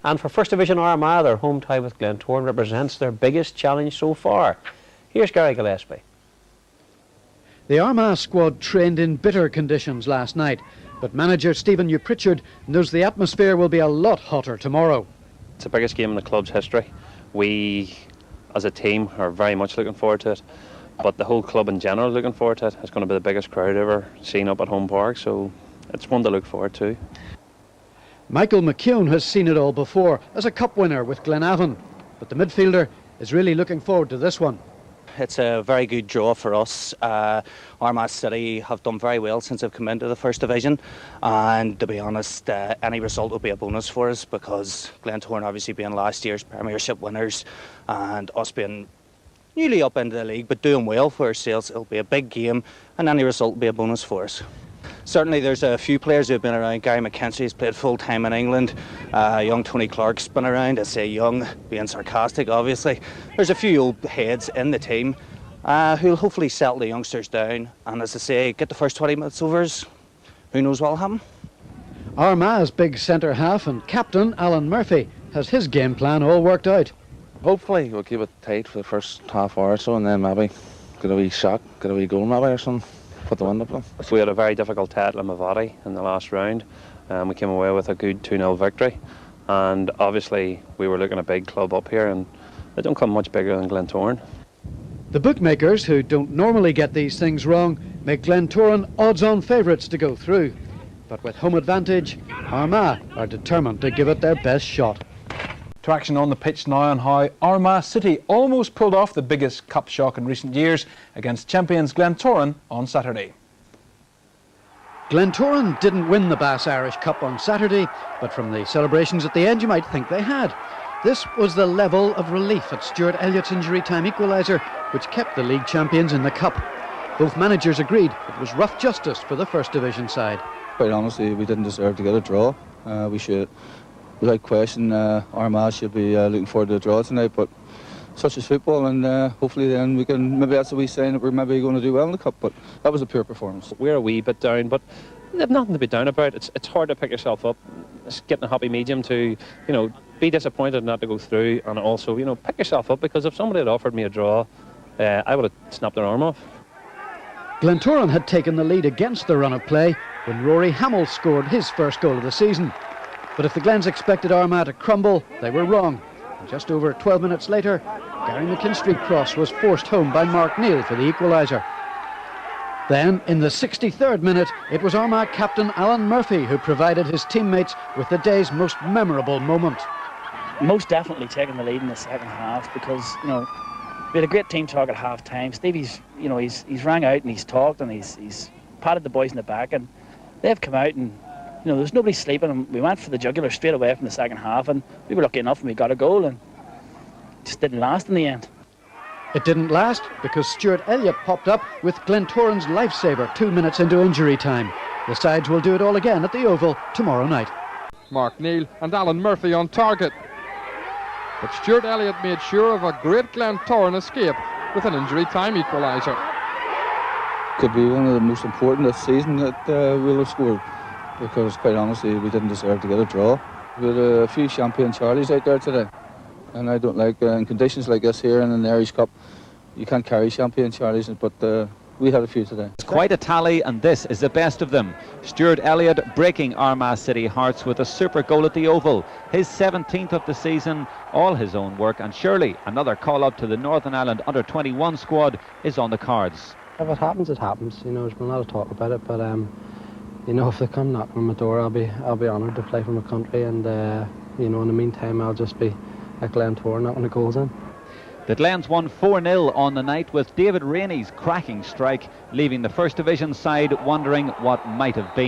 And for First Division Armagh, their home tie with Glentoran represents their biggest challenge so far. Here's Gary Gillespie. The Armagh squad trained in bitter conditions last night, but manager Stephen New Pritchard knows the atmosphere will be a lot hotter tomorrow. It's the biggest game in the club's history. We, as a team, are very much looking forward to it, but the whole club in general is looking forward to it. It's going to be the biggest crowd ever seen up at home park, so it's one to look forward to. Michael McKeown has seen it all before as a cup winner with Glenavon, but the midfielder is really looking forward to this one. It's a very good draw for us. Armagh City have done very well since they've come into the First Division, and to be honest, any result will be a bonus for us, because Glentoran obviously being last year's Premiership winners and us being newly up into the league but doing well for ourselves, it'll be a big game, and any result will be a bonus for us. Certainly there's a few players who have been around. Gary McKenzie's played full time in England. Young Tony Clark's been around. I say young, being sarcastic obviously. There's a few old heads in the team who'll hopefully settle the youngsters down, and as I say, get the first 20 minutes over us. Who knows what'll happen. Armagh's big centre half and captain Alan Murphy has his game plan all worked out. Hopefully we'll keep it tight for the first half hour or so, and then maybe get a wee shot, get a wee goal maybe or something. Put the wind up them. We had a very difficult tie at Limavady in the last round. We came away with a good 2-0 victory, and obviously we were looking at a big club up here, and they don't come much bigger than Glentoran. The bookmakers, who don't normally get these things wrong, make Glentoran odds-on favourites to go through. But with home advantage, Armagh are determined to give it their best shot. To action on the pitch now on how Armagh City almost pulled off the biggest cup shock in recent years against champions Glentoran on Saturday. Glentoran didn't win the Bass Irish Cup on Saturday, but from the celebrations at the end you might think they had. This was the level of relief at Stuart Elliott's injury time equaliser, which kept the league champions in the cup. Both managers agreed it was rough justice for the First Division side. Quite honestly, we didn't deserve to get a draw. We should, without question, Armagh should be looking forward to a draw tonight, but such is football, and hopefully then we can, maybe that's a wee sign that we're maybe going to do well in the cup, but that was a poor performance. We're a wee bit down, but there's nothing to be down about. It's hard to pick yourself up. It's getting a happy medium to, be disappointed not to go through, and also, pick yourself up, because if somebody had offered me a draw, I would have snapped their arm off. Glentoran had taken the lead against the run of play when Rory Hamill scored his first goal of the season. But if the Glens expected Armagh to crumble, they were wrong. And just over 12 minutes later, Gary McKinstry's cross was forced home by Mark Neal for the equaliser. Then, in the 63rd minute, it was Armagh captain Alan Murphy who provided his teammates with the day's most memorable moment. Most definitely taking the lead in the second half, because, we had a great team talk at half-time. Stevie's, he's rang out and he's talked and he's patted the boys in the back, and they've come out and, there's nobody sleeping, and we went for the jugular straight away from the second half, and we were lucky enough and we got a goal, and it just didn't last in the end. It didn't last because Stuart Elliott popped up with Glentoran's lifesaver 2 minutes into injury time. The sides will do it all again at the Oval tomorrow night. Mark Neal and Alan Murphy on target. But Stuart Elliott made sure of a great Glentoran escape with an injury time equaliser. Could be one of the most important this season that we'll have scored, because quite honestly we didn't deserve to get a draw. We had a few champion Charlies out there today, and I don't like, in conditions like this here and in the Irish Cup, you can't carry champion Charlies, but we had a few today. It's quite a tally, and this is the best of them. Stuart Elliott breaking Armagh City hearts with a super goal at the Oval. His 17th of the season, all his own work, and surely another call-up to the Northern Ireland under-21 squad is on the cards. If it happens, it happens. There's been a lot of talk about it, but if they come knocking on my door, I'll be honoured to play for my country, and in the meantime, I'll just be at Glentoran knocking the goals in. The Glens won 4-0 on the night, with David Rainey's cracking strike, leaving the First Division side wondering what might have been.